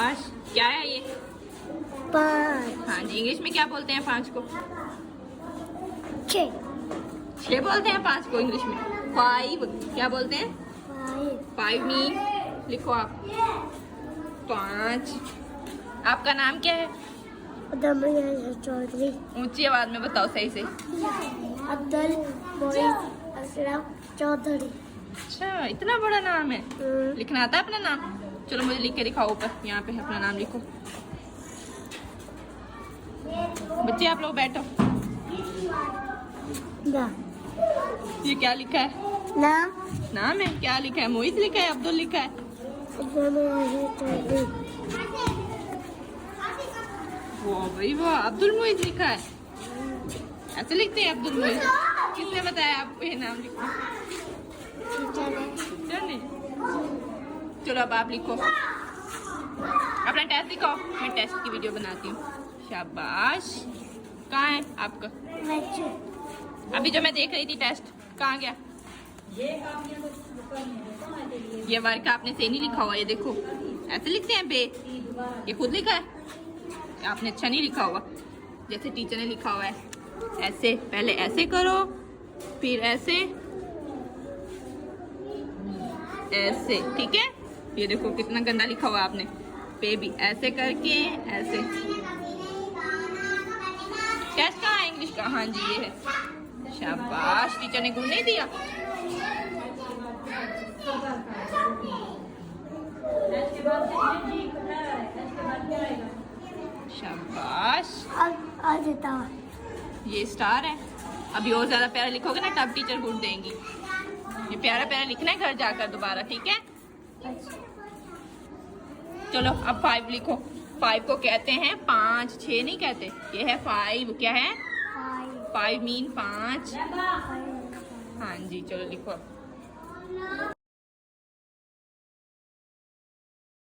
शाबाश। क्या है ये? 5 हाँ जी, इंग्लिश में क्या बोलते हैं 5 को? 6 6 बोलते हैं 5 को इंग्लिश में। 5 क्या बोलते हैं? 5 मीन लिखो आप 5। आपका नाम क्या है? चौधरी। ऊंची आवाज में बताओ सही से। अब्दुल मोइज अशरफ चौधरी। अच्छा, इतना बड़ा नाम है। लिखना आता है अपना नाम? चलो मुझे लिख के दिखाओ ऊपर, यहाँ पे अपना नाम लिखो। बच्चे आप लोग बैठो। ये क्या लिखा है? नाम नाम है? क्या लिखा है? मोहित लिखा है, अब्दुल लिखा है? वाह भाई वाह, अब्दुल मोहित लिखा है। ऐसे लिखते हैं अब्दुल मोहित? किसने बताया आपको ये नाम लिखना? टीचर ने। चलो अब आप लिखो, अपना टेस्ट दिखाओ। मैं टेस्ट की वीडियो बनाती हूँ। शाबाश। कहाँ है आपका? अभी जो मैं देख रही थी टेस्ट, कहाँ गया? ये वर्क आपने सही नहीं लिखा हुआ, ये देखो ऐसे लिखते हैं बे। ये खुद लिखा है, आपने अच्छा नहीं लिखा हुआ जैसे टीचर ने लिखा हुआ है। ऐसे पहले ऐसे करो, फिर ऐसे ऐसे, ठीक है? ये देखो कितना गंदा लिखा हुआ है आपने। पे भी ऐसे करके ऐसे। टेस्ट कहाँ है इंग्लिश का? हाँ जी ये है। शाबाश, टीचर ने गुण नहीं दिया। शाबाश। ये स्टार है। अभी और ज्यादा प्यारा लिखोगे ना तब टीचर गुड देंगी। ये प्यारा प्यारा लिखना है घर जाकर दोबारा, ठीक है? चलो अब 5 लिखो। 5 को कहते हैं 5, 6 नहीं कहते। ये है 5। क्या है? 5 मीन 5। हाँ जी, चलो लिखो।